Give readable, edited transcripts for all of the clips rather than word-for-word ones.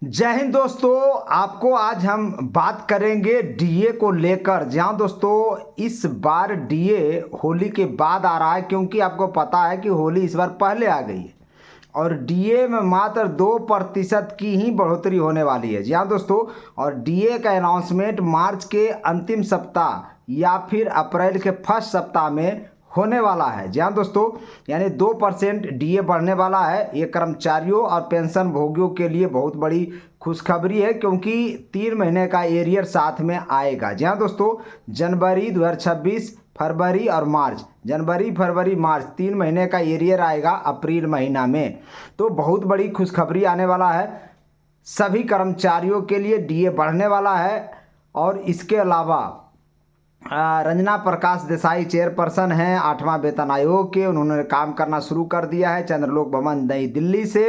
जय हिंद दोस्तों। आपको आज हम बात करेंगे डीए को लेकर। जहां दोस्तों इस बार डीए होली के बाद आ रहा है, क्योंकि आपको पता है कि होली इस बार पहले आ गई है और डीए में मात्र 2% की ही बढ़ोतरी होने वाली है। जी हाँ दोस्तों, और डीए का अनाउंसमेंट मार्च के अंतिम सप्ताह या फिर अप्रैल के फर्स्ट सप्ताह में होने वाला है। जी हाँ दोस्तों, यानी 2% डीए बढ़ने वाला है। ये कर्मचारियों और पेंशन भोगियों के लिए बहुत बड़ी खुशखबरी है, क्योंकि 3 महीने का एरियर साथ में आएगा। जी हाँ दोस्तों, जनवरी 2026, फरवरी और मार्च, जनवरी फरवरी मार्च 3 महीने का एरियर आएगा अप्रैल महीना में। तो बहुत बड़ी खुशखबरी आने वाला है। सभी कर्मचारियों के लिए डीए बढ़ने वाला है। और इसके अलावा रंजना प्रकाश देसाई चेयरपर्सन हैं 8वां वेतन आयोग के। उन्होंने काम करना शुरू कर दिया है चंद्रलोक भवन नई दिल्ली से।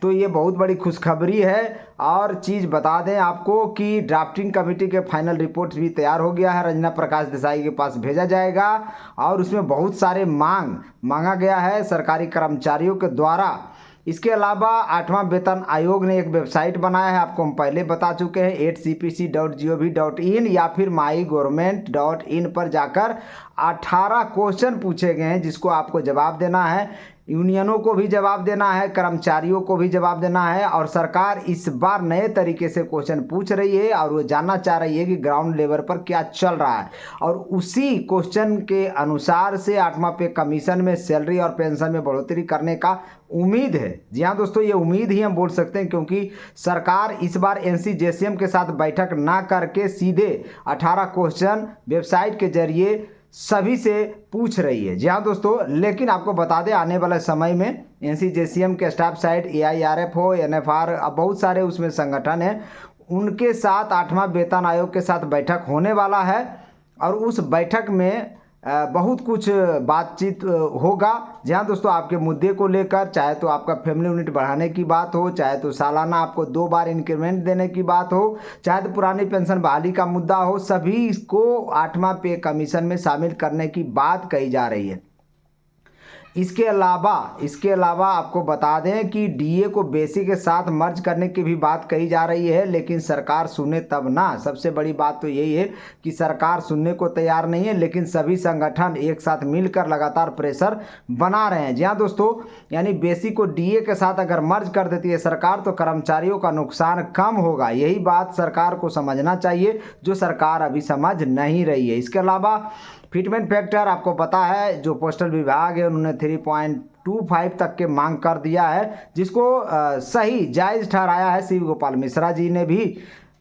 तो ये बहुत बड़ी खुशखबरी है। और चीज़ बता दें आपको कि ड्राफ्टिंग कमेटी के फाइनल रिपोर्ट भी तैयार हो गया है, रंजना प्रकाश देसाई के पास भेजा जाएगा। और उसमें बहुत सारे मांगा गया है सरकारी कर्मचारियों के द्वारा। इसके अलावा 8वां वेतन आयोग ने एक वेबसाइट बनाया है, आपको हम पहले बता चुके हैं, 8cpc.gov.in या फिर mygovernment.in पर जाकर 18 क्वेश्चन पूछे गए हैं, जिसको आपको जवाब देना है। यूनियनों को भी जवाब देना है, कर्मचारियों को भी जवाब देना है। और सरकार इस बार नए तरीके से क्वेश्चन पूछ रही है और वो जानना चाह रही है कि ग्राउंड लेवल पर क्या चल रहा है। और उसी क्वेश्चन के अनुसार से 8वां पे कमीशन में सैलरी और पेंशन में बढ़ोतरी करने का उम्मीद है। जी हाँ दोस्तों, ये उम्मीद ही हम बोल सकते हैं, क्योंकि सरकार इस बार एनसीजेसीएम के साथ बैठक ना करके सीधे 18 क्वेश्चन वेबसाइट के जरिए सभी से पूछ रही है। जी हाँ दोस्तों, लेकिन आपको बता दें आने वाले समय में एनसीजेसीएम के स्टाफ साइड एआईआरएफ हो, एनएफआर, अब बहुत सारे उसमें संगठन हैं, उनके साथ 8वां वेतन आयोग के साथ बैठक होने वाला है। और उस बैठक में बहुत कुछ बातचीत होगा। जहाँ दोस्तों आपके मुद्दे को लेकर, चाहे तो आपका फैमिली यूनिट बढ़ाने की बात हो, चाहे तो सालाना आपको 2 बार इंक्रीमेंट देने की बात हो, चाहे तो पुरानी पेंशन बहाली का मुद्दा हो, सभी को 8वां पे कमीशन में शामिल करने की बात कही जा रही है। इसके अलावा आपको बता दें कि डीए को बेसिक के साथ मर्ज करने की भी बात कही जा रही है, लेकिन सरकार सुने तब ना। सबसे बड़ी बात तो यही है कि सरकार सुनने को तैयार नहीं है, लेकिन सभी संगठन एक साथ मिलकर लगातार प्रेशर बना रहे हैं। जी हाँ दोस्तों, यानी बेसिक को डीए के साथ अगर मर्ज कर देती है सरकार, तो कर्मचारियों का नुकसान कम होगा। यही बात सरकार को समझना चाहिए, जो सरकार अभी समझ नहीं रही है। इसके अलावा फिटमेंट फैक्टर आपको पता है, जो पोस्टल विभाग है उन्होंने 3.25 तक के मांग कर दिया है, जिसको सही जायज़ ठहराया है शिव गोपाल मिश्रा जी ने भी।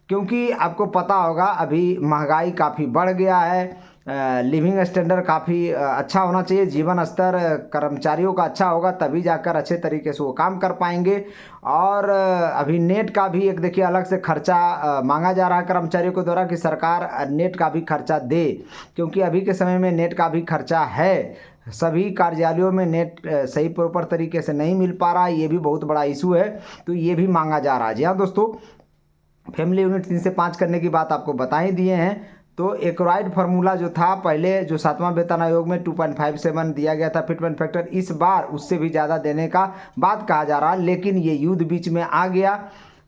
क्योंकि आपको पता होगा अभी महंगाई काफ़ी बढ़ गया है, लिविंग स्टैंडर्ड काफ़ी अच्छा होना चाहिए, जीवन स्तर कर्मचारियों का अच्छा होगा, तभी जाकर अच्छे तरीके से वो काम कर पाएंगे। और अभी नेट का भी एक देखिए अलग से खर्चा मांगा जा रहा है कर्मचारियों के द्वारा कि सरकार नेट का भी खर्चा दे, क्योंकि अभी के समय में नेट का भी खर्चा है। सभी कार्यालयों में नेट सही प्रॉपर तरीके से नहीं मिल पा रहा है, ये भी बहुत बड़ा इशू है। तो ये भी मांगा जा रहा है। जी हाँ दोस्तों, फैमिली यूनिट 3 से 5 करने की बात आपको बता ही दिए हैं। तो एक्राइड फार्मूला जो था पहले, जो 7वां वेतन आयोग में 2.57 दिया गया था फिटमेंट फैक्टर, इस बार उससे भी ज़्यादा देने का बात कहा जा रहा है। लेकिन ये युद्ध बीच में आ गया,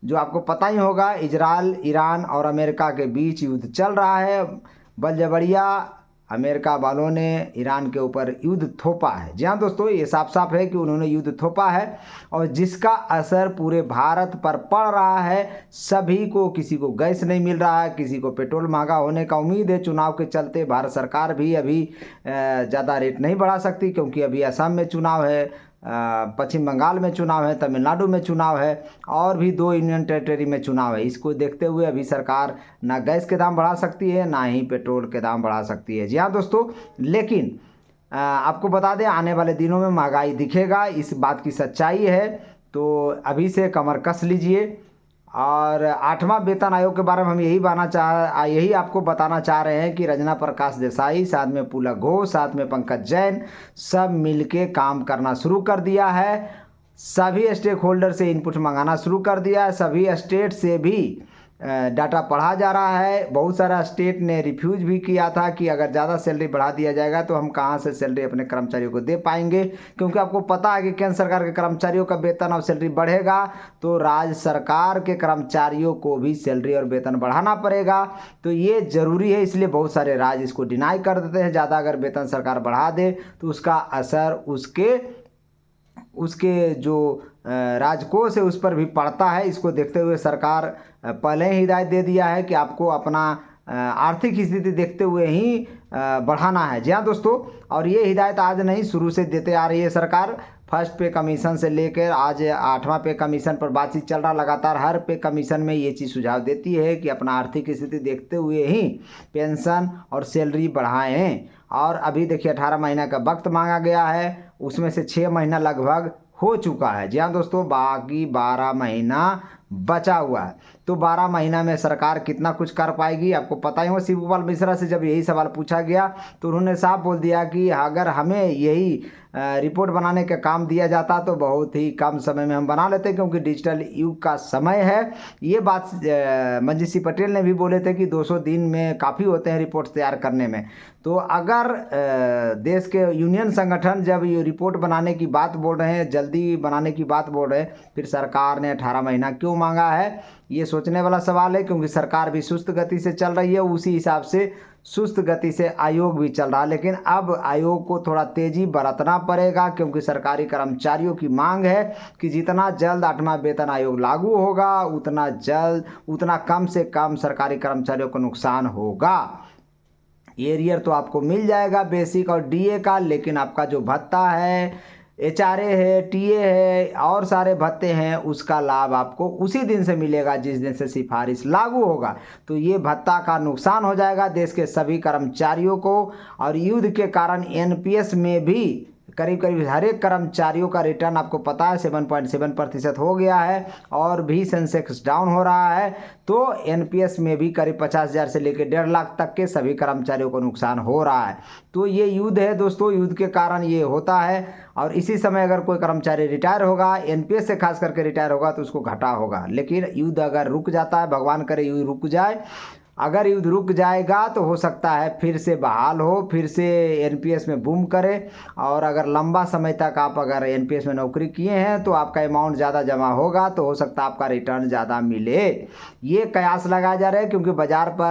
जो आपको पता ही होगा, इजराइल, ईरान और अमेरिका के बीच युद्ध चल रहा है। बलजबड़िया अमेरिका वालों ने ईरान के ऊपर युद्ध थोपा है। जी हाँ दोस्तों, ये साफ साफ है कि उन्होंने युद्ध थोपा है, और जिसका असर पूरे भारत पर पड़ रहा है। सभी को, किसी को गैस नहीं मिल रहा है, किसी को पेट्रोल महंगा होने का उम्मीद है। चुनाव के चलते भारत सरकार भी अभी ज़्यादा रेट नहीं बढ़ा सकती, क्योंकि अभी असम में चुनाव है, पश्चिम बंगाल में चुनाव है, तमिलनाडु में चुनाव है, और भी 2 यूनियन टेरिटरी में चुनाव है। इसको देखते हुए अभी सरकार ना गैस के दाम बढ़ा सकती है, ना ही पेट्रोल के दाम बढ़ा सकती है। जी हाँ दोस्तों, लेकिन आपको बता दें आने वाले दिनों में महंगाई दिखेगा, इस बात की सच्चाई है। तो अभी से कमर कस लीजिए। और 8वां वेतन आयोग के बारे में हम यही आपको बताना चाह रहे हैं कि रंजना प्रकाश देसाई, साथ में पुलक घोष, साथ में पंकज जैन, सब मिलके काम करना शुरू कर दिया है। सभी स्टेक होल्डर से इनपुट मंगाना शुरू कर दिया है। सभी स्टेट से भी डाटा पढ़ा जा रहा है। बहुत सारा स्टेट ने रिफ्यूज भी किया था कि अगर ज़्यादा सैलरी बढ़ा दिया जाएगा तो हम कहाँ से सैलरी अपने कर्मचारियों को दे पाएंगे, क्योंकि आपको पता है कि केंद्र सरकार के कर्मचारियों का वेतन और सैलरी बढ़ेगा तो राज्य सरकार के कर्मचारियों को भी सैलरी और वेतन बढ़ाना पड़ेगा। तो ये ज़रूरी है, इसलिए बहुत सारे राज्य इसको डिनाई कर देते हैं। ज़्यादा अगर वेतन सरकार बढ़ा दे तो उसका असर उसके जो राजकोष है उस पर भी पड़ता है। इसको देखते हुए सरकार पहले ही हिदायत दे दिया है कि आपको अपना आर्थिक स्थिति देखते हुए ही बढ़ाना है। जी हाँ दोस्तों, और ये हिदायत आज नहीं, शुरू से देते आ रही है सरकार। फर्स्ट पे कमीशन से लेकर आज 8वां पे कमीशन पर बातचीत चल रहा। लगातार हर पे कमीशन में ये चीज़ सुझाव देती है कि अपना आर्थिक स्थिति देखते हुए ही पेंशन और सैलरी बढ़ाएं। और अभी देखिए 18 महीना का वक्त मांगा गया है, उसमें से 6 महीना लगभग हो चुका है। जी हाँ दोस्तों, बाकी 12 महीना बचा हुआ है। तो 12 महीना में सरकार कितना कुछ कर पाएगी, आपको पता ही हो। शिवपाल मिश्रा से जब यही सवाल पूछा गया तो उन्होंने साफ बोल दिया कि अगर हमें यही रिपोर्ट बनाने का काम दिया जाता तो बहुत ही कम समय में हम बना लेते, क्योंकि डिजिटल युग का समय है। ये बात मंजीत सिंह पटेल ने भी बोले थे कि 200 दिन में काफ़ी होते हैं रिपोर्ट तैयार करने में। तो अगर देश के यूनियन संगठन जब ये रिपोर्ट बनाने की बात बोल रहे हैं, जल्दी बनाने की बात बोल रहे हैं, फिर सरकार ने 18 महीना क्यों मांगा है, ये सोचने वाला सवाल है। क्योंकि सरकार भी सुस्त गति से चल रही है, उसी हिसाब से सुस्त गति से आयोग भी चल रहा है। लेकिन अब आयोग को थोड़ा तेज़ी बरतना पड़ेगा, क्योंकि सरकारी कर्मचारियों की मांग है कि जितना जल्द 8वां वेतन आयोग लागू होगा उतना कम से कम सरकारी कर्मचारियों को नुकसान होगा। एरियर तो आपको मिल जाएगा बेसिक और डीए का, लेकिन आपका जो भत्ता है, एचआरए है, टीए है और सारे भत्ते हैं, उसका लाभ आपको उसी दिन से मिलेगा जिस दिन से सिफारिश लागू होगा। तो ये भत्ता का नुकसान हो जाएगा देश के सभी कर्मचारियों को। और युद्ध के कारण एनपीएस में भी करीब करीब हर एक कर्मचारियों का रिटर्न आपको पता है 7.7% हो गया है, और भी सेंसेक्स डाउन हो रहा है। तो एनपीएस में भी करीब 50,000 से लेकर 1.5 लाख तक के सभी कर्मचारियों को नुकसान हो रहा है। तो ये युद्ध है दोस्तों, युद्ध के कारण ये होता है। और इसी समय अगर कोई कर्मचारी रिटायर होगा, एनपीएस से खास करके रिटायर होगा, तो उसको घाटा होगा। लेकिन युद्ध अगर रुक जाता है, भगवान करे युद्ध रुक जाए, अगर युद्ध रुक जाएगा तो हो सकता है फिर से बहाल हो, फिर से एनपीएस में बूम करे। और अगर लंबा समय तक आप अगर एनपीएस में नौकरी किए हैं तो आपका अमाउंट ज़्यादा जमा होगा, तो हो सकता है आपका रिटर्न ज़्यादा मिले। ये कयास लगाया जा रहा है, क्योंकि बाज़ार पर